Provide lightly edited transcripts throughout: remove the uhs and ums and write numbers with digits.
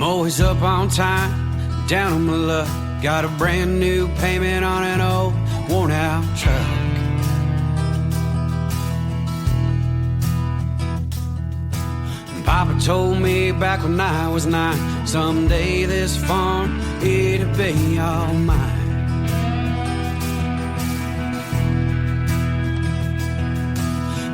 always up on time, down on my luck. Got a brand new payment on an old, worn out truck. Papa told me back when I was 9, someday this farm, it'll be all mine.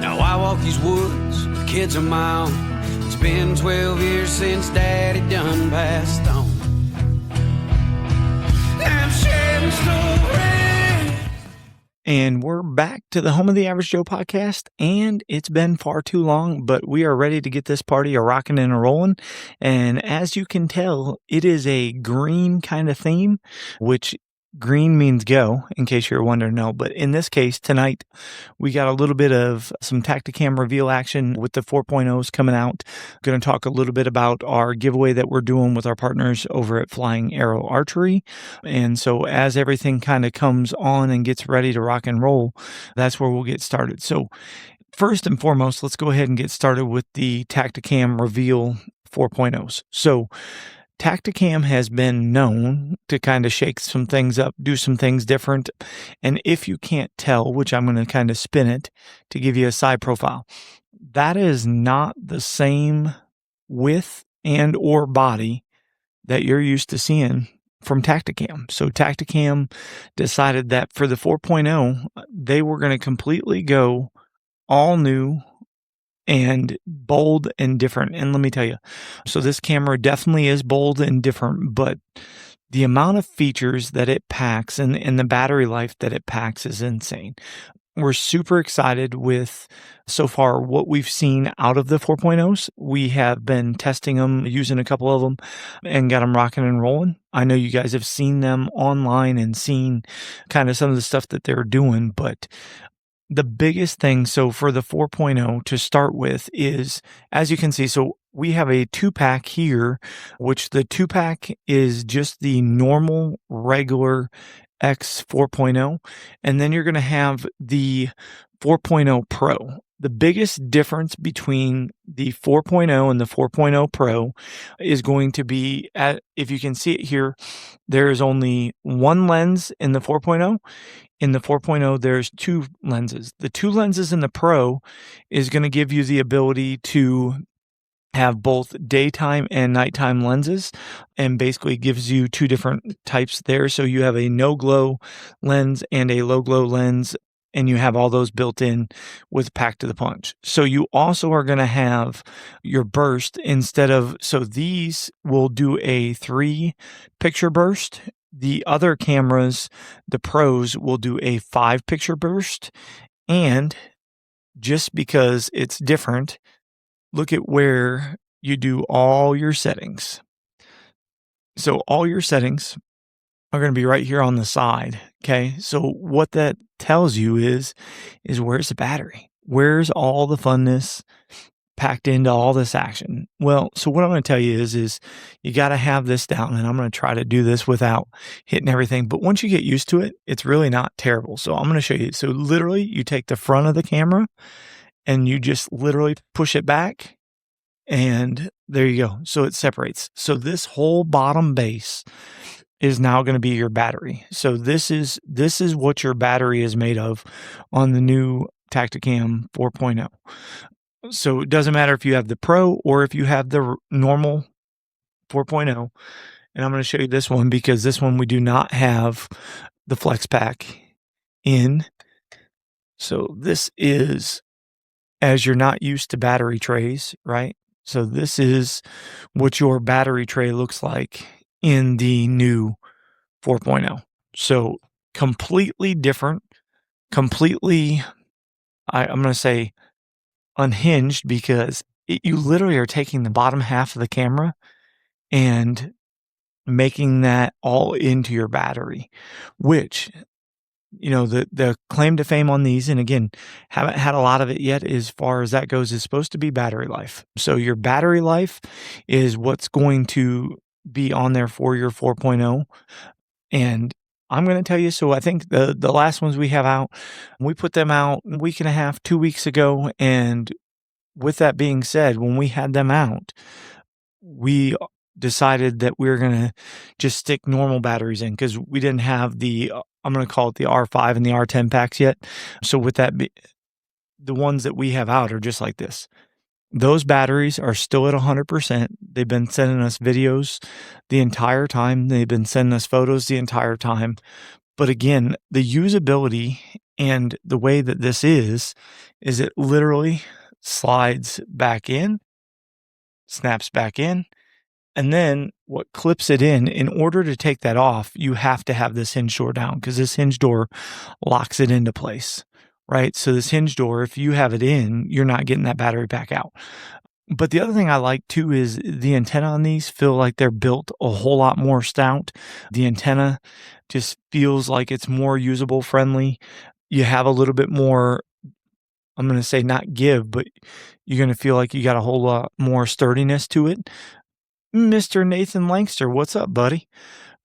Now I walk these woods with kids of my own. It's been 12 years since Daddy done passed on. I'm sharing stories. And we're back to the Home of the Average Joe podcast, and it's been far too long, but we are ready to get this party a-rocking and a-rolling. And as you can tell, it is a green kind of theme, which green means go, in case you're wondering. No, but in this case, tonight, we got a little bit of some Tactacam REVEAL action with the 4.0s coming out. Going to talk a little bit about our giveaway that we're doing with our partners over at Flying Arrow Archery. And so as everything kind of comes on and gets ready to rock and roll, that's where we'll get started. So first and foremost, let's go ahead and get started with the Tactacam REVEAL 4.0s. So Tactacam has been known to kind of shake some things up, do some things different. And if you can't tell, which I'm going to kind of spin it to give you a side profile, that is not the same width and or body that you're used to seeing from Tactacam. So Tactacam decided that for the 4.0, they were going to completely go all new and bold and different. And let me tell you, so this camera definitely is bold and different, but the amount of features that it packs and the battery life that it packs is insane. We're super excited with so far what we've seen out of the 4.0s. We have been testing them, using a couple of them, and got them rocking and rolling. I know you guys have seen them online and seen kind of some of the stuff that they're doing, but the biggest thing, so for the 4.0 to start with is, as you can see, so we have a 2-pack here, which the 2-pack is just the normal, regular X 4.0. And then you're going to have the 4.0 Pro. The biggest difference between the 4.0 and the 4.0 Pro is going to be, if you can see it here, there is only one lens in the 4.0. In the 4.0, there's 2 lenses. The 2 lenses in the Pro is going to give you the ability to have both daytime and nighttime lenses, and basically gives you 2 different types there. So you have a no glow lens and a low glow lens, and you have all those built in with Pack to the Punch. So you also are going to have your burst instead of, so these will do a 3 picture burst. The other cameras, the Pros, will do a 5 picture burst. And just because it's different, look at where you do all your settings. So all your settings are going to be right here on the side. Okay. So what that tells you is where's the battery? Where's all the funness packed into all this action? Well, so what I'm going to tell you is you got to have this down, and I'm going to try to do this without hitting everything. But once you get used to it, it's really not terrible. So I'm going to show you. So literally you take the front of the camera and you just literally push it back, and there you go. So it separates. So this whole bottom base is now going to be your battery. So this is what your battery is made of on the new Tactacam 4.0. So it doesn't matter if you have the Pro or if you have the normal 4.0. And I'm going to show you this one, because this one we do not have the FlexPak in. So this is, as you're not used to battery trays, right? So this is what your battery tray looks like in the new 4.0. So completely different, completely, I'm going to say unhinged, because you literally are taking the bottom half of the camera and making that all into your battery, which, you know, the claim to fame on these, and again, haven't had a lot of it yet as far as that goes, is supposed to be battery life. So your battery life is what's going to be on there for your 4.0. And I'm going to tell you, so I think the last ones we have out, we put them out a week and a half, 2 weeks ago. And with that being said, when we had them out, decided that we were gonna just stick normal batteries in because we didn't have the I'm gonna call it the R5 and the R10 packs yet. So with that, the ones that we have out are just like this. Those batteries are still at 100%. They've been sending us videos the entire time. They've been sending us photos the entire time. But again, the usability and the way that this is it literally slides back in, snaps back in, and then what clips it in order to take that off, you have to have this hinge door down because this hinge door locks it into place, right? So this hinge door, if you have it in, you're not getting that battery pack out. But the other thing I like too is the antenna on these feel like they're built a whole lot more stout. The antenna just feels like it's more usable friendly. You have a little bit more, I'm going to say not give, but you're going to feel like you got a whole lot more sturdiness to it. Mr. Nathan Langster, what's up, buddy?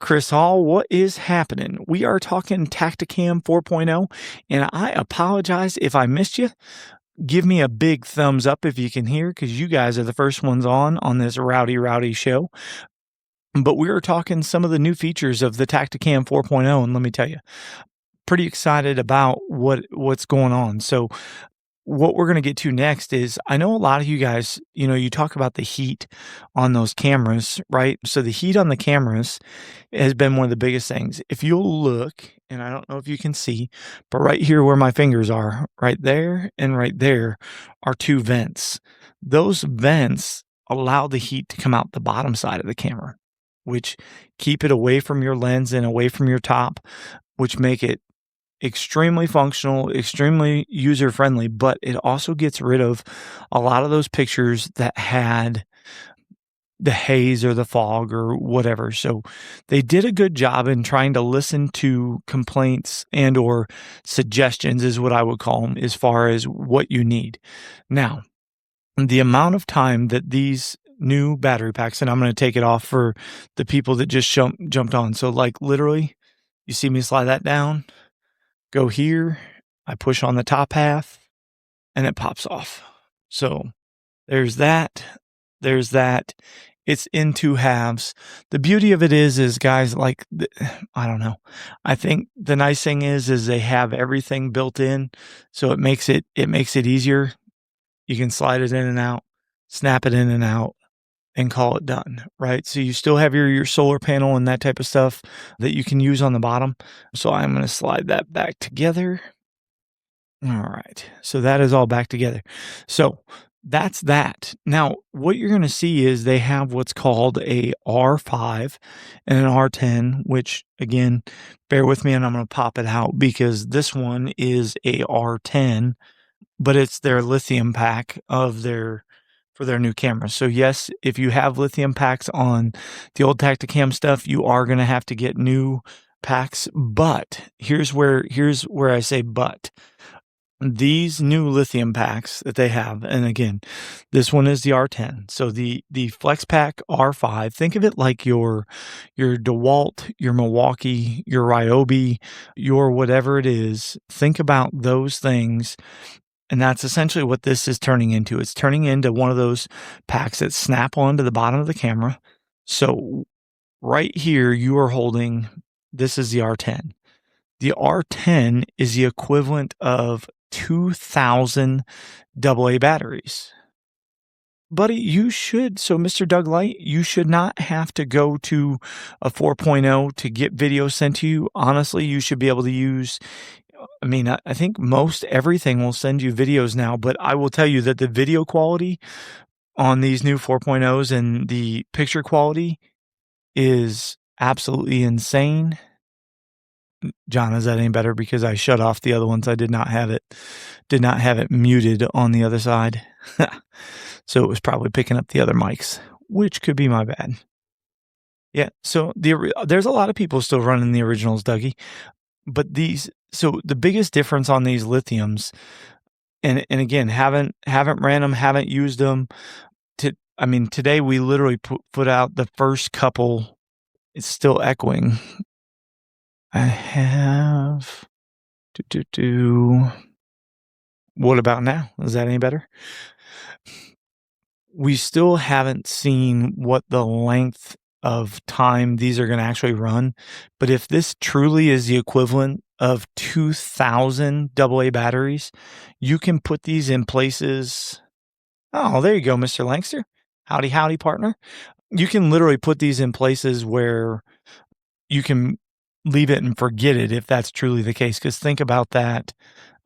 Chris Hall, what is happening? We are talking Tactacam 4.0, and I apologize if I missed you. Give me a big thumbs up if you can hear, because you guys are the first ones on this rowdy show. But we are talking some of the new features of the Tactacam 4.0, and let me tell you, pretty excited about what's going on. So what we're going to get to next is, I know a lot of you guys, you talk about the heat on those cameras, right? So the heat on the cameras has been one of the biggest things. If you'll look, and I don't know if you can see, but right here where my fingers are, right there and right there are two vents. Those vents allow the heat to come out the bottom side of the camera, which keep it away from your lens and away from your top, which make it extremely functional, extremely user-friendly, but it also gets rid of a lot of those pictures that had the haze or the fog or whatever. So they did a good job in trying to listen to complaints and or suggestions is what I would call them as far as what you need. Now, the amount of time that these new battery packs, and I'm going to take it off for the people that just jumped on. So like literally, you see me slide that down, go here, I push on the top half, and it pops off. So there's that. There's that. It's in two halves. The beauty of it is guys, like, I don't know. I think the nice thing is they have everything built in, so it makes it easier. You can slide it in and out, snap it in and out, and call it done, right? So you still have your solar panel and that type of stuff that you can use on the bottom. So I'm going to slide that back together. All right. So that is all back together. So that's that. Now, what you're going to see is they have what's called a R5 and an R10, which again, bear with me and I'm going to pop it out because this one is a R10, but it's their lithium pack for their new cameras. So yes, if you have lithium packs on the old Tactacam stuff, you are going to have to get new packs. But here's where I say but. These new lithium packs that they have, and again, this one is the R10. So the FlexPak R5, think of it like your DeWalt, your Milwaukee, your Ryobi, your whatever it is. Think about those things. And that's essentially what this is turning into. It's turning into one of those packs that snap onto the bottom of the camera. So right here, you are holding, this is the R10. The R10 is the equivalent of 2,000 AA batteries. Buddy, so Mr. Doug Light, you should not have to go to a 4.0 to get video sent to you. Honestly, you should be able to use, I think most everything will send you videos now, but I will tell you that the video quality on these new 4.0s and the picture quality is absolutely insane. John, is that any better? Because I shut off the other ones. I did not have it muted on the other side. So it was probably picking up the other mics, which could be my bad. Yeah. So there's a lot of people still running the originals, Dougie, but so the biggest difference on these lithiums, and again, haven't ran them, haven't used them. Today we literally put out the first couple. It's still echoing. I have. What about now? Is that any better? we still haven't seen what the length of time these are going to actually run. But if this truly is the equivalent of 2,000 AA batteries, you can put these in places. Oh, there you go, Mr. Langster. Howdy, howdy, partner. You can literally put these in places where you can leave it and forget it if that's truly the case. Because think about that.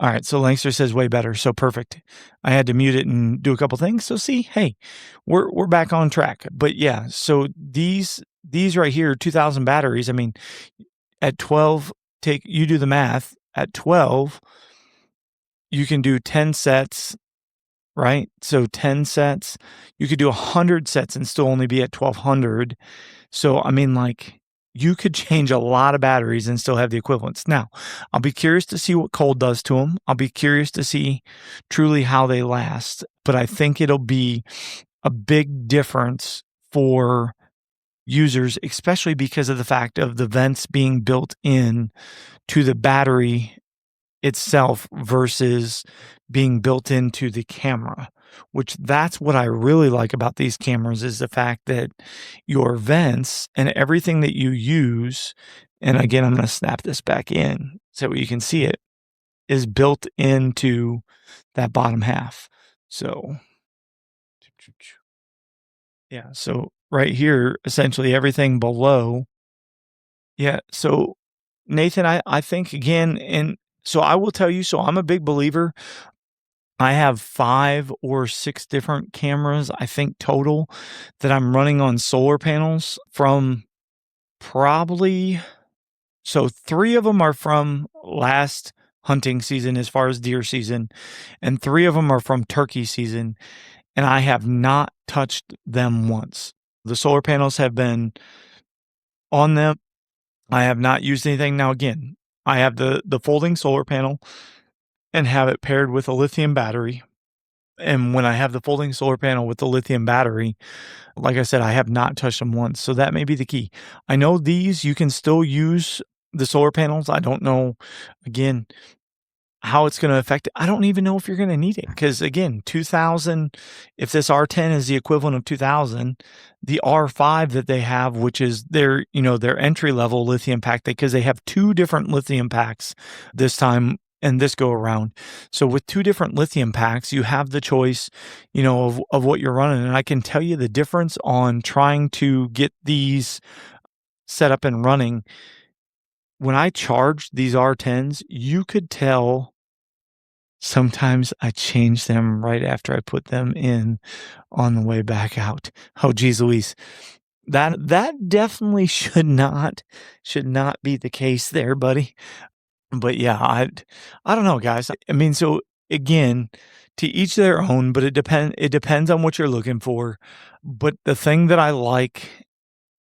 All right, so Langster says way better. So perfect. I had to mute it and do a couple things. So see, hey, we're back on track. But yeah, so these right here, 2,000 batteries. I mean, at 12, you do the math. At 12, you can do 10 sets, right? So 10 sets. You could do 100 sets and still only be at 1,200. So I mean, like, you could change a lot of batteries and still have the equivalents. Now, I'll be curious to see what cold does to them. I'll be curious to see truly how they last. But I think it'll be a big difference for users, especially because of the fact of the vents being built in to the battery itself versus being built into the camera, which that's what I really like about these cameras is the fact that your vents and everything that you use, and again, I'm going to snap this back in so you can see it, is built into that bottom half. So yeah, so right here, essentially everything below. Yeah, so Nathan, I think again, and so I will tell you, so I'm a big believer. I have 5 or 6 different cameras, I think total, that I'm running on solar panels from probably, so 3 of them are from last hunting season as far as deer season, and 3 of them are from turkey season, and I have not touched them once. The solar panels have been on them. I have not used anything. Now, again, I have the folding solar panel and have it paired with a lithium battery. And when I have the folding solar panel with the lithium battery, like I said, I have not touched them once. So that may be the key. I know these, you can still use the solar panels. I don't know, again, how it's going to affect it. I don't even know if you're going to need it. Because again, 2,000, if this R10 is the equivalent of 2,000, the R5 that they have, which is their, their entry level lithium pack, because they have 2 different lithium packs this time and this go around. So with 2 different lithium packs, you have the choice, of what you're running. And I can tell you the difference on trying to get these set up and running. When I charged these R10s, you could tell sometimes I change them right after I put them in on the way back out. Oh, geez Louise. That definitely should not be the case there, buddy. But yeah, I don't know, guys. I mean, so again, to each their own, but it depends on what you're looking for. But the thing that I like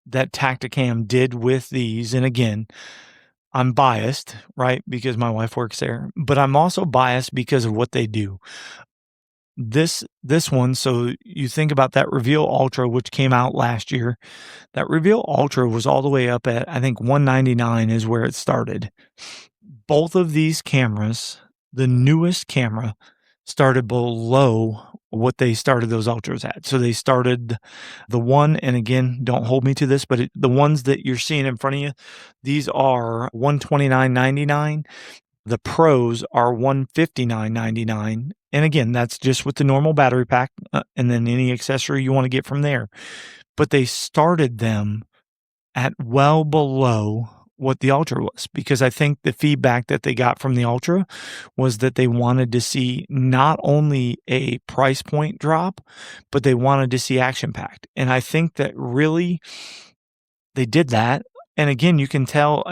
that Tactacam did with these, and again, I'm biased, right? Because my wife works there, but I'm also biased because of what they do. This one, so you think about that Reveal Ultra, which came out last year. That Reveal Ultra was all the way up at, I think, $199 is where it started. Both of these cameras, the newest camera, started below what they started those Ultras at. So they started the one, and again, don't hold me to this, but the ones that you're seeing in front of you, these are $129.99. The Pros are $159.99. And again, that's just with the normal battery pack and then any accessory you want to get from there. But they started them at well below what the Ultra was, because I think the feedback that they got from the Ultra was that they wanted to see not only a price point drop, but they wanted to see action packed. And I think that really they did that. And again, you can tell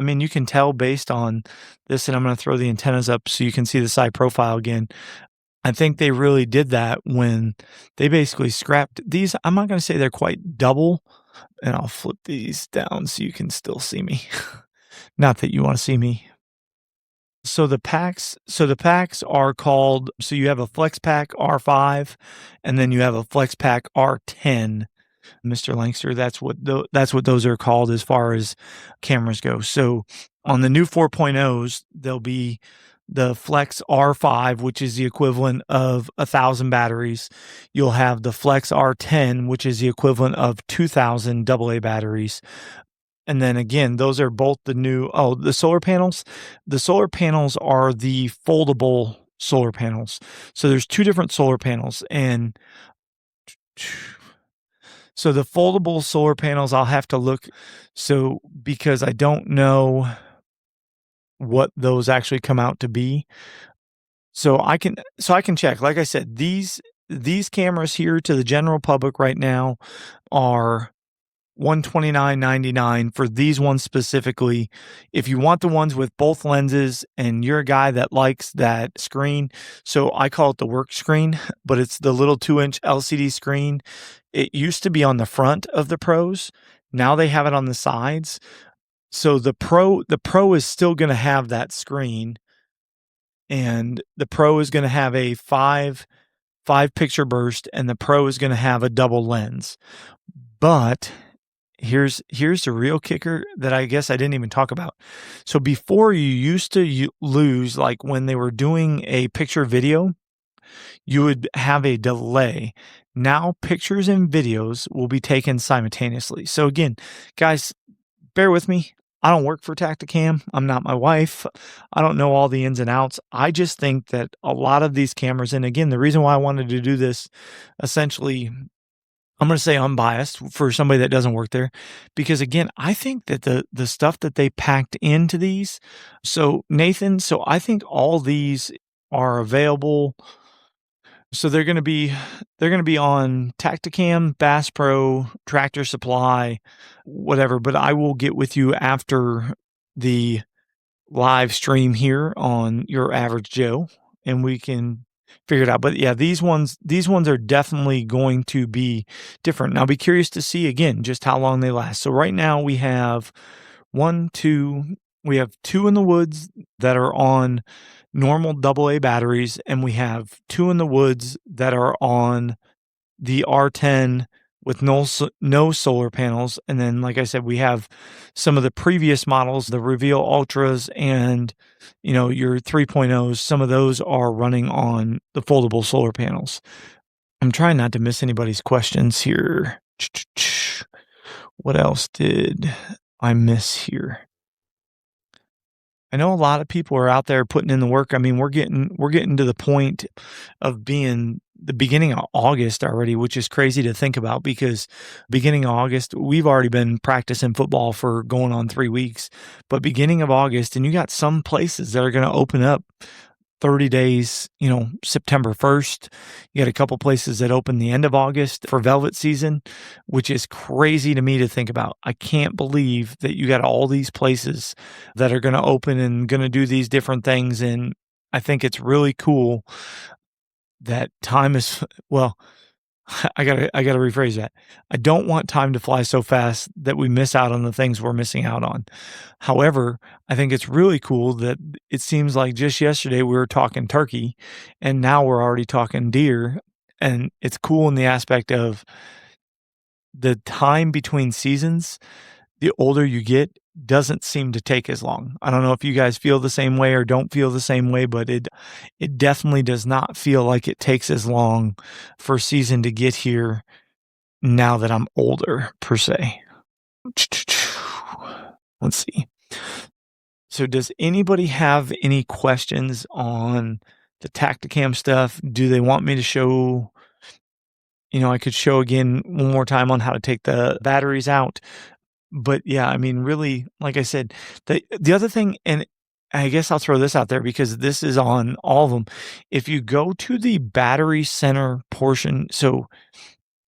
based on this, and I'm going to throw the antennas up so you can see the side profile again. I think they really did that when they basically scrapped these. I'm not going to say they're quite double, and I'll flip these down so you can still see me. Not that you want to see me. So the packs are called, so you have a FlexPak R5 and then you have a FlexPak R10. Mr. Langster, that's what those are called as far as cameras go. So on the new 4.0s, they'll be the Flex R5, which is the equivalent of 1,000 batteries. You'll have the Flex R10, which is the equivalent of 2,000 AA batteries. And then again, those are both the new, the solar panels. The solar panels are the foldable solar panels. So there's two different solar panels. And so the foldable solar panels, I'll have to look. So because I don't know what those actually come out to be. So I can check. Like I said, these cameras here to the general public right now are $129.99 for these ones specifically. If you want the ones with both lenses and you're a guy that likes that screen, so I call it the work screen, but it's the little 2-inch LCD screen. It used to be on the front of the Pros. Now they have it on the sides. So the Pro is still going to have that screen, and the Pro is going to have a five picture burst, and the Pro is going to have a double lens. But here's the real kicker that I guess I didn't even talk about. So before, you used to lose, like when they were doing a picture video, you would have a delay. Now pictures and videos will be taken simultaneously. So again, guys, bear with me. I don't work for Tactacam. I'm not my wife. I don't know all the ins and outs. I just think that a lot of these cameras, and again, the reason why I wanted to do this, essentially, I'm going to say unbiased for somebody that doesn't work there, because again, I think that the stuff that they packed into these. So Nathan, so I think all these are available. So they're going to be on Tactacam, Bass Pro, Tractor Supply, whatever. But I will get with you after the live stream here on Your Average Joe, and we can figure it out. But yeah, these ones are definitely going to be different. And I'll be curious to see again just how long they last. So right now we have two in the woods that are on normal AA batteries, and we have two in the woods that are on the R10 with no solar panels. And then, like I said, we have some of the previous models, the Reveal Ultras and, your 3.0s. Some of those are running on the foldable solar panels. I'm trying not to miss anybody's questions here. What else did I miss here? I know a lot of people are out there putting in the work. I mean, we're getting to the point of being the beginning of August already, which is crazy to think about, because beginning of August, we've already been practicing football for going on 3 weeks, but beginning of August, and you got some places that are going to open up 30 days, September 1st. You got a couple places that open the end of August for velvet season, which is crazy to me to think about. I can't believe that you got all these places that are going to open and going to do these different things. And I think it's really cool that time is, well, I gotta rephrase that. I don't want time to fly so fast that we miss out on the things we're missing out on. However, I think it's really cool that it seems like just yesterday we were talking turkey, and now we're already talking deer. And it's cool in the aspect of the time between seasons. The older you get, doesn't seem to take as long. I don't know if you guys feel the same way or don't feel the same way, but it definitely does not feel like it takes as long for season to get here now that I'm older, per se. Let's see. So does anybody have any questions on the Tactacam stuff? Do they want me to show, I could show again one more time on how to take the batteries out. But yeah, I mean, really, like I said, the other thing, and I guess I'll throw this out there because this is on all of them. If you go to the battery center portion, so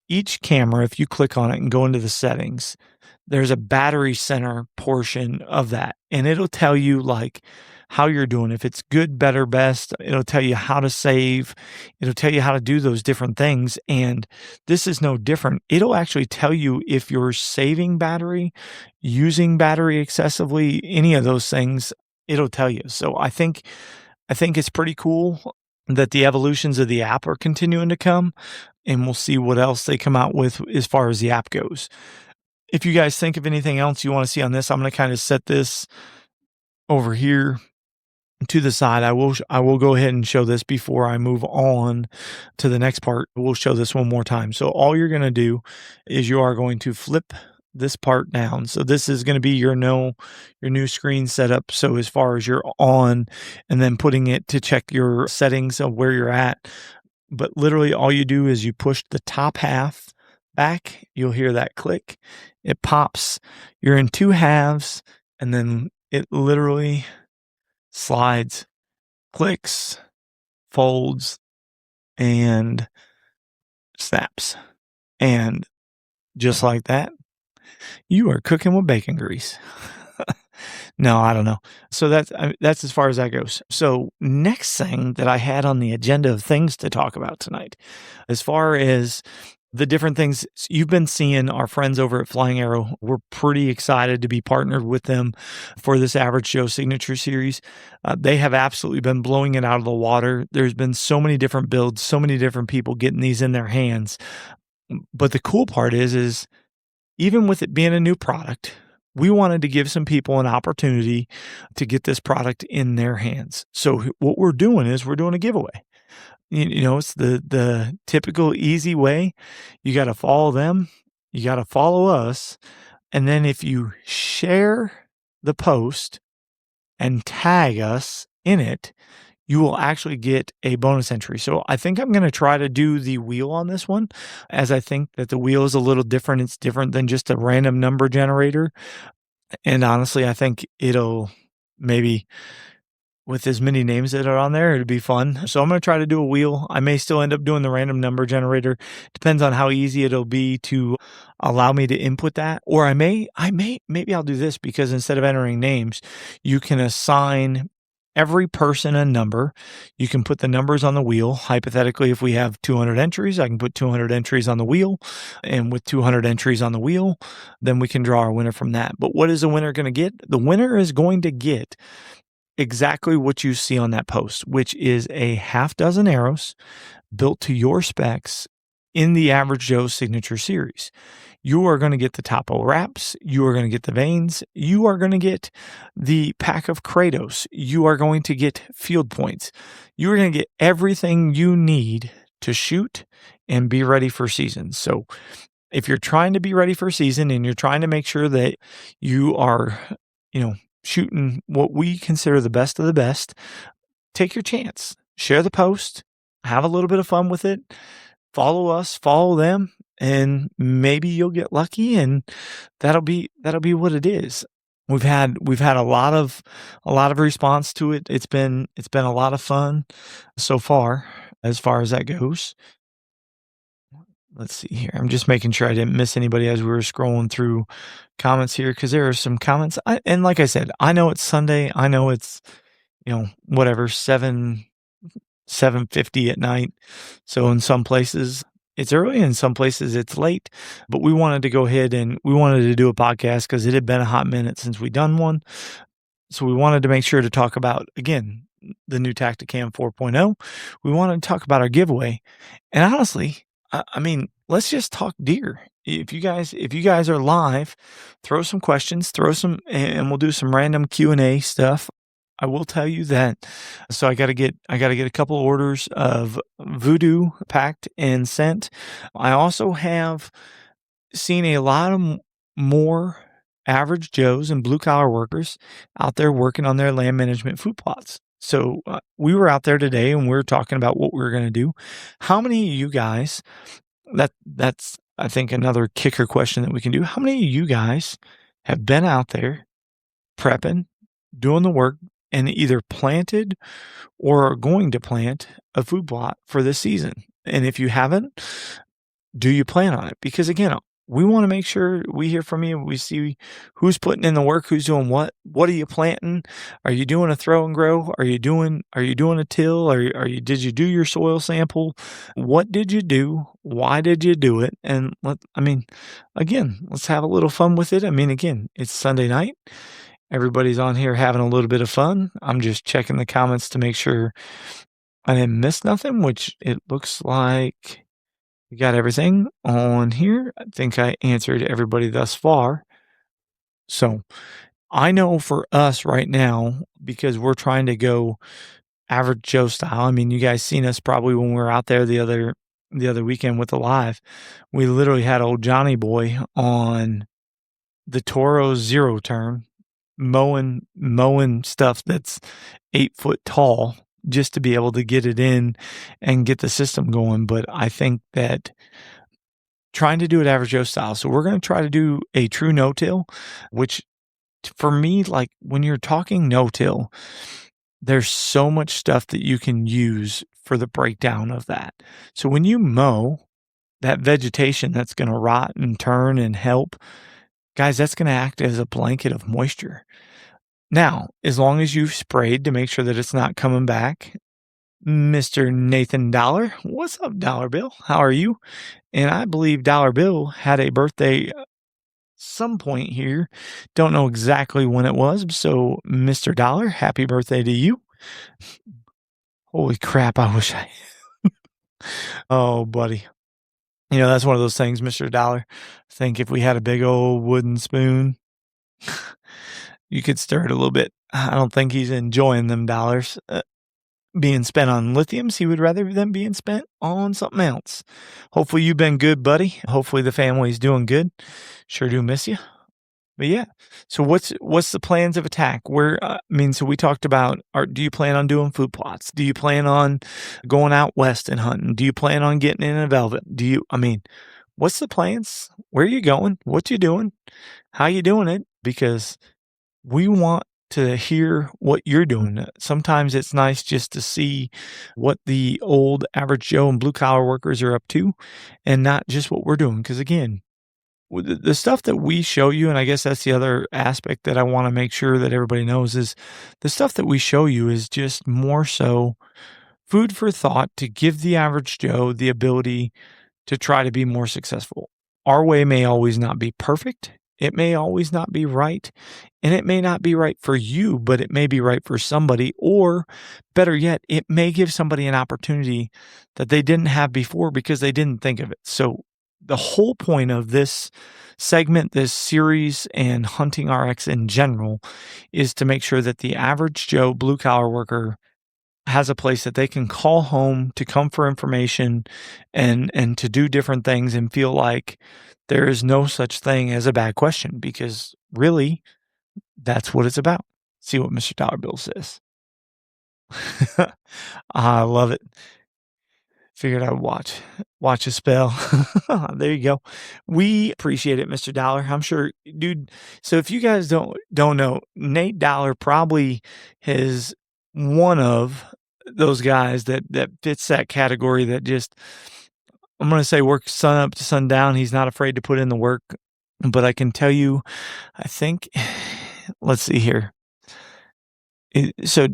each camera, if you click on it and go into the settings, there's a battery center portion of that, and it'll tell you like how you're doing. If it's good, better, best, it'll tell you how to save. It'll tell you how to do those different things. And this is no different. It'll actually tell you if you're saving battery, using battery excessively, any of those things, it'll tell you. So I think it's pretty cool that the evolutions of the app are continuing to come, and we'll see what else they come out with as far as the app goes. If you guys think of anything else you want to see on this, I'm going to kind of set this over here. to the side, I will go ahead and show this before I move on to the next part. We'll show this one more time. So all you're going to do is you are going to flip this part down. So this is going to be your new screen setup. So as far as you're on, and then putting it to check your settings of where you're at. But literally all you do is you push the top half back. You'll hear that click. It pops. You're in two halves, and then it literally slides, clicks, folds, and snaps. And just like that, you are cooking with bacon grease. No, I don't know. So that's as far as that goes. So next thing that I had on the agenda of things to talk about tonight, as far as the different things you've been seeing, our friends over at Flying Arrow, we're pretty excited to be partnered with them for this Average Joe Signature Series. They have absolutely been blowing it out of the water. There's been so many different builds, so many different people getting these in their hands. But the cool part is even with it being a new product, we wanted to give some people an opportunity to get this product in their hands. So what we're doing is we're doing a giveaway. You know, it's the typical easy way. You got to follow them. You got to follow us. And then if you share the post and tag us in it, you will actually get a bonus entry. So I think I'm going to try to do the wheel on this one, as I think that the wheel is a little different. It's different than just a random number generator. And honestly, I think it'll maybe, with as many names that are on there, it'd be fun. So I'm going to try to do a wheel. I may still end up doing the random number generator. Depends on how easy it'll be to allow me to input that. Or maybe I'll do this, because instead of entering names, you can assign every person a number. You can put the numbers on the wheel. Hypothetically, if we have 200 entries, I can put 200 entries on the wheel. And with 200 entries on the wheel, then we can draw our winner from that. But what is the winner going to get? The winner is going to get exactly what you see on that post, which is a half dozen arrows built to your specs in the Average Joe Signature Series. You are going to get the topo wraps. You are going to get the vanes. You are going to get the pack of Kratos. You are going to get field points. You are going to get everything you need to shoot and be ready for season. So if you're trying to be ready for season and you're trying to make sure that you are, shooting what we consider the best of the best, take your chance. Share the post. Have a little bit of fun with it. Follow us, follow them, and maybe you'll get lucky, and that'll be what it is. We've had a lot of response to it. It's been a lot of fun so far as that goes. Let's see here. I'm just making sure I didn't miss anybody as we were scrolling through comments here, because there are some comments. And like I said, I know it's Sunday. I know it's, whatever, 7:50 at night. So in some places it's early, in some places it's late, but we wanted to go ahead and we wanted to do a podcast because it had been a hot minute since we done one. So we wanted to make sure to talk about, again, the new Tactacam 4.0. We wanted to talk about our giveaway. And honestly, I mean, let's just talk deer. If you guys are live, throw some questions, and we'll do some random Q&A stuff. I will tell you that. So I got to get a couple orders of Voodoo packed and sent. I also have seen a lot of more average Joes and blue collar workers out there working on their land management food plots. So we were out there today and we were talking about what we were going to do. How many of you guys, that's, I think, another kicker question that we can do. How many of you guys have been out there prepping, doing the work, and either planted or are going to plant a food plot for this season? And if you haven't, do you plan on it? Because again, we want to make sure we hear from you. We see who's putting in the work, who's doing what. What are you planting? Are you doing a throw and grow? Are you doing a till? Did you do your soil sample? What did you do? Why did you do it? And let's have a little fun with it. I mean, again, it's Sunday night. Everybody's on here having a little bit of fun. I'm just checking the comments to make sure I didn't miss nothing, which it looks like we got everything on here. I think I answered everybody thus far. So I know for us right now, because we're trying to go average Joe style. I mean, you guys seen us probably when we were out there the other weekend with the live. We literally had old Johnny Boy on the Toro zero turn mowing stuff that's 8 foot tall just to be able to get it in and get the system going. But I think that trying to do it average Joe style. So we're going to try to do a true no-till, which for me, like when you're talking no-till, there's so much stuff that you can use for the breakdown of that. So when you mow that vegetation that's going to rot and turn and help, guys, that's going to act as a blanket of moisture. Now, as long as you've sprayed to make sure that it's not coming back, Mr. Nathan Dollar, what's up, Dollar Bill? How are you? And I believe Dollar Bill had a birthday some point here. Don't know exactly when it was. So, Mr. Dollar, happy birthday to you. Holy crap, I wish I. Oh, buddy. You know, that's one of those things, Mr. Dollar. I think if we had a big old wooden spoon, you could stir it a little bit. I don't think he's enjoying them dollars being spent on lithiums. He would rather them being spent on something else. Hopefully you've been good, buddy. Hopefully the family's doing good. Sure do miss you. But yeah, so what's the plans of attack? Where so we talked about, do you plan on doing food plots? Do you plan on going out west and hunting? Do you plan on getting in a velvet? What's the plans? Where are you going? What you doing? How you doing it? Because we want to hear what you're doing. Sometimes it's nice just to see what the old average Joe and blue collar workers are up to and not just what we're doing. Because again, the stuff that we show you, and I guess that's the other aspect that I want to make sure that everybody knows, is the stuff that we show you is just more so food for thought to give the average Joe the ability to try to be more successful. Our way may always not be perfect. It may always not be right, and it may not be right for you, but it may be right for somebody, or better yet, it may give somebody an opportunity that they didn't have before because they didn't think of it. So the whole point of this segment, this series, and Hunting RX in general is to make sure that the average Joe blue collar worker has a place that they can call home to come for information and to do different things and feel like there is no such thing as a bad question, because really that's what it's about. See what Mr. Dollar Bill says. I love it. Figured I would watch a spell. There you go. We appreciate it, Mr. Dollar. I'm sure, dude. So if you guys don't know, Nate Dollar probably is one of those guys that fits that category that just, I'm going to say, works sun up to sundown. He's not afraid to put in the work. But I can tell you, I think, let's see here. So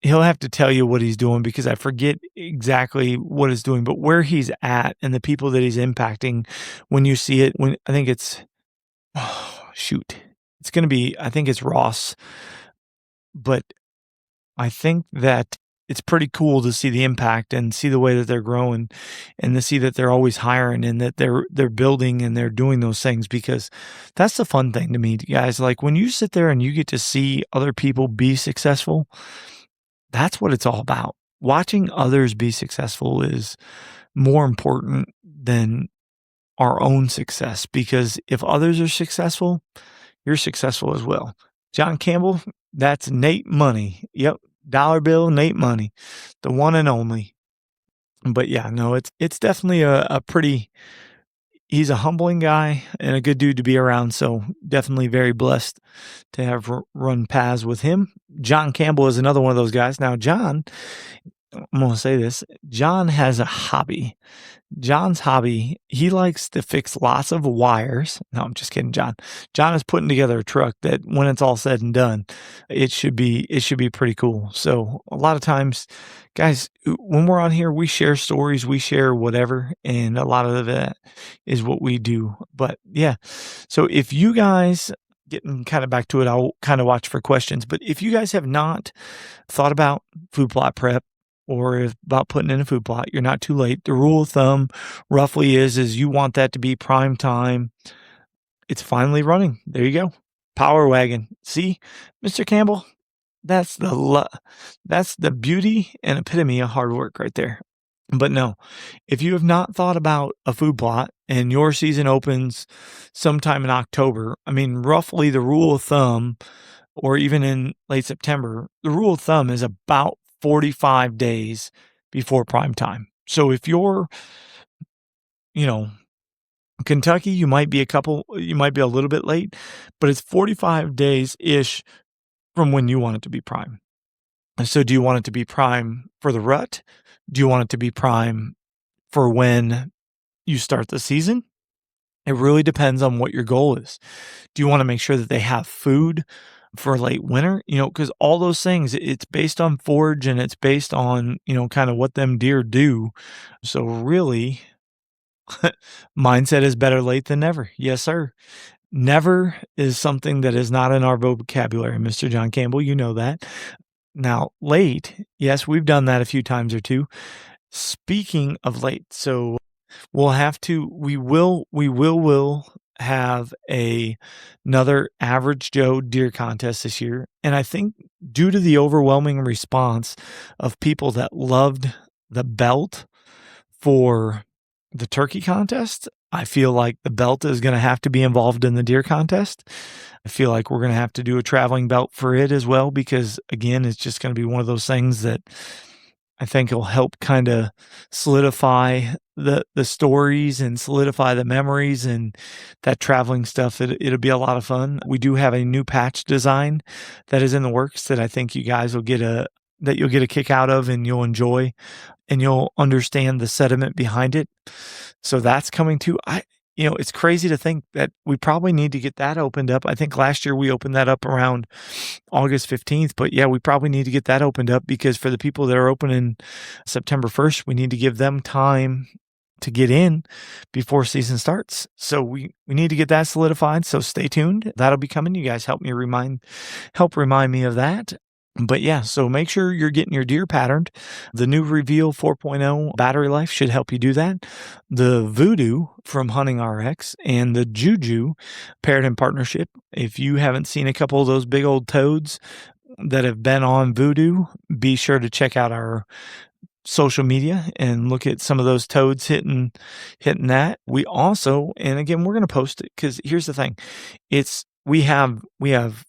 he'll have to tell you what he's doing because I forget exactly what he's doing, but where he's at and the people that he's impacting when you see it, when I think it's, it's going to be, I think it's Ross, but I think that it's pretty cool to see the impact and see the way that they're growing and to see that they're always hiring and that they're building and they're doing those things, because that's the fun thing to me, guys. Like when you sit there and you get to see other people be successful, that's what it's all about. Watching others be successful is more important than our own success, because if others are successful, you're successful as well. John Campbell, that's Nate Money. Yep. Dollar Bill, Nate Money, the one and only. But yeah, no, it's definitely a pretty, he's a humbling guy and a good dude to be around. So definitely very blessed to have run paths with him. John Campbell is another one of those guys. Now, John, I'm going to say this, John has a hobby. John's hobby, he likes to fix lots of wires. No, I'm just kidding, John. John is putting together a truck that when it's all said and done, it should be pretty cool. So a lot of times, guys, when we're on here, we share stories, we share whatever, and a lot of that is what we do. But yeah, so if you guys, getting kind of back to it, I'll kind of watch for questions. But if you guys have not thought about food plot prep, or about putting in a food plot, you're not too late. The rule of thumb roughly is you want that to be prime time. It's finally running. There you go. Power wagon. See, Mr. Campbell, that's that's the beauty and epitome of hard work right there. But no, if you have not thought about a food plot and your season opens sometime in October, I mean, roughly the rule of thumb, or even in late September, the rule of thumb is about 45 days before prime time. So if you're, Kentucky, you might be a little bit late, but it's 45 days-ish from when you want it to be prime. And so do you want it to be prime for the rut? Do you want it to be prime for when you start the season? It really depends on what your goal is. Do you want to make sure that they have food for late winter? Because all those things, it's based on forage and it's based on, kind of what them deer do. So really, mindset is better late than never. Yes, sir. Never is something that is not in our vocabulary, Mr. John Campbell. You know that. Now, late, yes, we've done that a few times or two. Speaking of late, so we will have another Average Joe deer contest this year. And I think due to the overwhelming response of people that loved the belt for the turkey contest, I feel like the belt is going to have to be involved in the deer contest. I feel like we're going to have to do a traveling belt for it as well, because again, it's just going to be one of those things that I think will help kind of solidify the stories and solidify the memories, and that traveling stuff. It'll be a lot of fun. We do have a new patch design that is in the works that I think you guys will you'll get a kick out of, and you'll enjoy, and you'll understand the sentiment behind it. So that's coming too. It's crazy to think that we probably need to get that opened up. I think last year we opened that up around August 15th, but yeah, we probably need to get that opened up, because for the people that are opening September 1st, we need to give them time to get in before season starts. So we need to get that solidified. So stay tuned. That'll be coming. You guys help remind me of that. But yeah, so make sure you're getting your deer patterned. The new Reveal 4.0 battery life should help you do that. The Voodoo from Hunting RX and the Juju paired in partnership. If you haven't seen a couple of those big old toads that have been on Voodoo, be sure to check out our social media and look at some of those toads hitting that. We also, and again, we're going to post it, because here's the thing. We have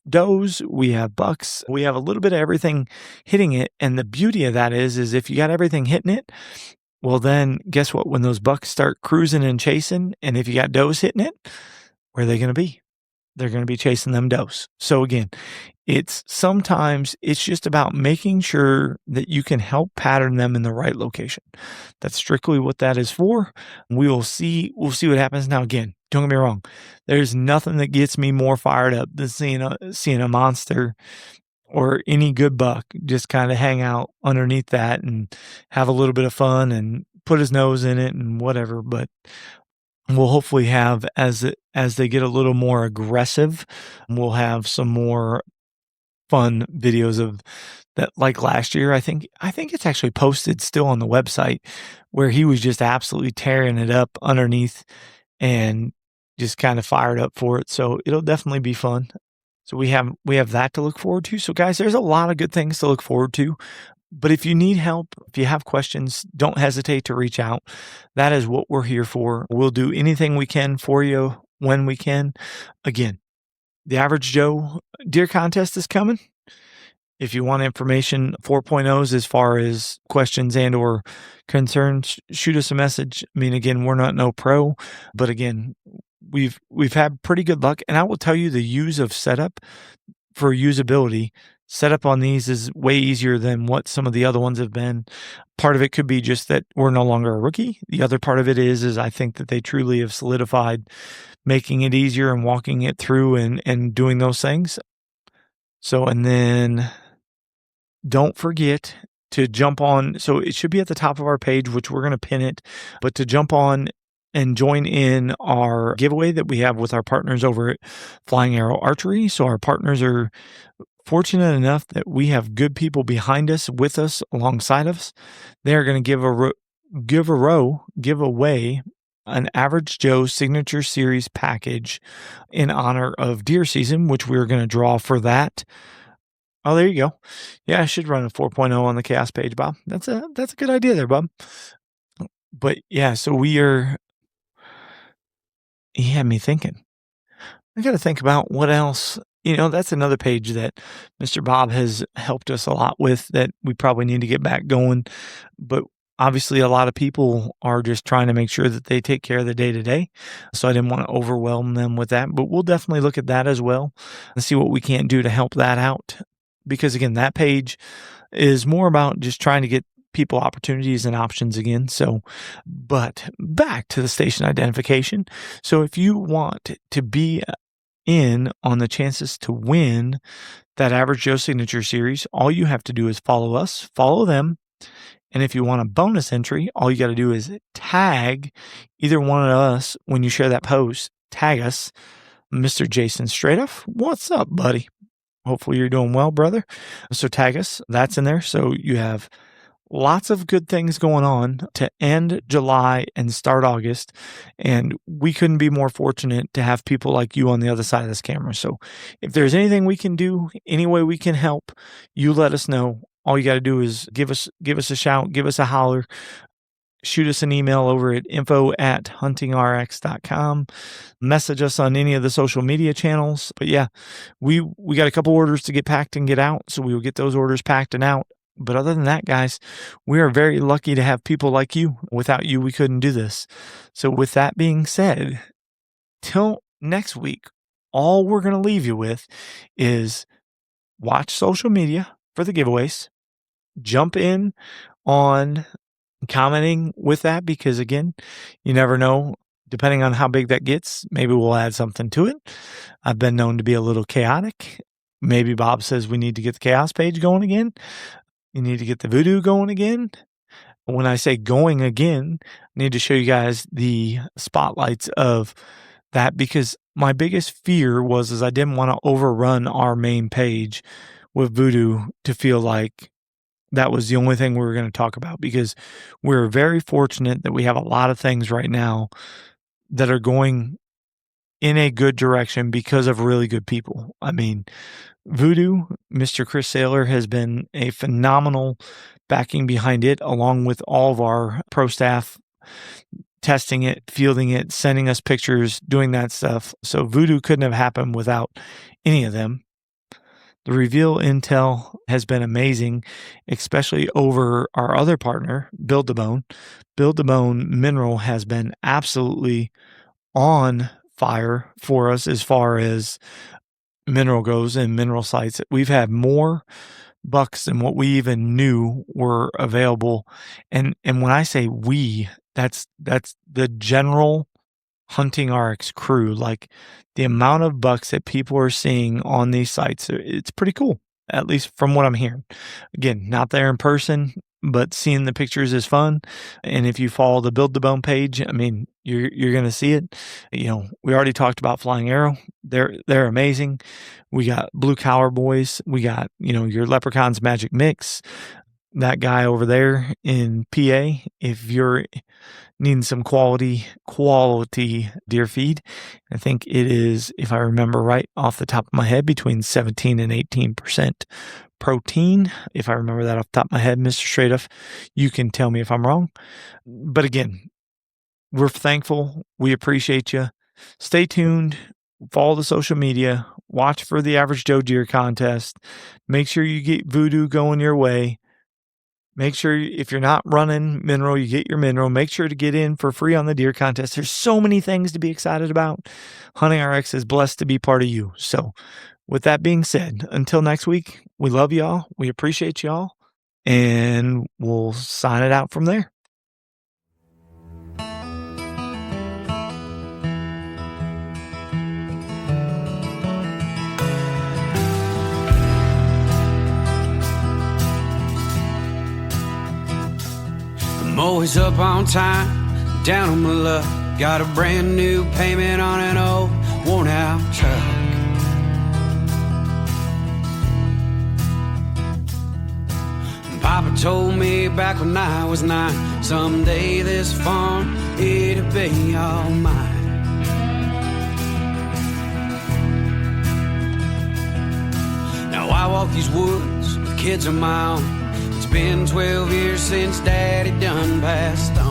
does, we have bucks, we have a little bit of everything hitting it. And the beauty of that is if you got everything hitting it, well, then guess what? When those bucks start cruising and chasing, and if you got does hitting it, where are they going to be? They're going to be chasing them does. So again, sometimes it's just about making sure that you can help pattern them in the right location. That's strictly what that is for. We'll see what happens. Now, again, don't get me wrong. There's nothing that gets me more fired up than seeing a monster or any good buck just kind of hang out underneath that and have a little bit of fun and put his nose in it and whatever. But we'll hopefully have, as they get a little more aggressive, we'll have some more fun videos of that. Like last year, I think it's actually posted still on the website, where he was just absolutely tearing it up underneath and just kind of fired up for it. So it'll definitely be fun. So we have that to look forward to. So guys, there's a lot of good things to look forward to. But if you need help, if you have questions, don't hesitate to reach out. That is what we're here for. We'll do anything we can for you when we can. Again, the Average Joe deer contest is coming. If you want information, 4.0s, as far as questions and or concerns, shoot us a message. I mean, again, we're not no pro, but again, we've had pretty good luck. And I will tell you, the use of setup for usability, setup on these is way easier than what some of the other ones have been. Part of it could be just that we're no longer a rookie. The other part of it is I think that they truly have solidified making it easier and walking it through and doing those things. So, and then don't forget to jump on. So it should be at the top of our page, which we're going to pin it, but to jump on and join in our giveaway that we have with our partners over at Flying Arrow Archery. So our partners are fortunate enough that we have good people behind us, with us, alongside us. They're going to give away an Average Joe Signature Series package in honor of deer season, which we're going to draw for that. Oh, there you go. Yeah, I should run a 4.0 on the chaos page, Bob. That's a good idea there, Bob. But yeah, so he had me thinking. I got to think about what else. That's another page that Mr. Bob has helped us a lot with that we probably need to get back going. But obviously, a lot of people are just trying to make sure that they take care of the day-to-day. So I didn't want to overwhelm them with that. But we'll definitely look at that as well and see what we can do to help that out. Because, again, that page is more about just trying to get people opportunities and options again. So, but back to the station identification. So if you want to be in on the chances to win that Average Joe Signature Series, all you have to do is follow us, follow them. And if you want a bonus entry, all you got to do is tag either one of us when you share that post. Tag us, Mr. Jason Straightoff. What's up, buddy? Hopefully you're doing well, brother. So tag us. That's in there. So you have lots of good things going on to end July and start August. And we couldn't be more fortunate to have people like you on the other side of this camera. So if there's anything we can do, any way we can help, you let us know. All you got to do is give us a shout, give us a holler, shoot us an email over at info@huntingrx.com, message us on any of the social media channels. But yeah, we got a couple orders to get packed and get out. So we will get those orders packed and out. But other than that, guys, we are very lucky to have people like you. Without you, we couldn't do this. So with that being said, till next week, all we're going to leave you with is watch social media for the giveaways. Jump in on commenting with that because, again, you never know. Depending on how big that gets, maybe we'll add something to it. I've been known to be a little chaotic. Maybe Bob says we need to get the chaos page going again. You need to get the voodoo going again. When I say going again, I need to show you guys the spotlights of that because my biggest fear was I didn't want to overrun our main page with voodoo to feel like that was the only thing we were going to talk about because we're very fortunate that we have a lot of things right now that are going in a good direction because of really good people. I mean, Voodoo, Mr. Chris Saylor has been a phenomenal backing behind it, along with all of our pro staff testing it, fielding it, sending us pictures, doing that stuff. So Voodoo couldn't have happened without any of them. The reveal intel has been amazing, especially over our other partner, Build the Bone. Build the Bone Mineral has been absolutely on fire for us as far as mineral goes and mineral sites. We've had more bucks than what we even knew were available. And when I say we, that's the general Hunting RX crew. Like the amount of bucks that people are seeing on these sites, it's pretty cool, at least from what I'm hearing. Again, not there in person, but seeing the pictures is fun. And if you follow the Build the Bone page, I mean, you're going to see it. You know, we already talked about Flying Arrow. They're amazing. We got Blue Collar Boys. We got, your Leprechaun's Magic Mix. That guy over there in PA, if you're needing some quality deer feed, I think it is, if I remember right off the top of my head, between 17 and 18% protein. If I remember that off the top of my head, Mr. Straightoff, you can tell me if I'm wrong. But again, we're thankful. We appreciate you. Stay tuned. Follow the social media. Watch for the Average Joe Deer contest. Make sure you get Voodoo going your way. Make sure if you're not running mineral, you get your mineral. Make sure to get in for free on the deer contest. There's so many things to be excited about. Hunting RX is blessed to be part of you. So with that being said, until next week, we love y'all. We appreciate y'all. And we'll sign it out from there. I'm always up on time, down on my luck. Got a brand new payment on an old, worn out truck. Papa told me back when I was 9, someday this farm, it'll be all mine. Now I walk these woods with kids of my own. It's been 12 years since Daddy done passed on.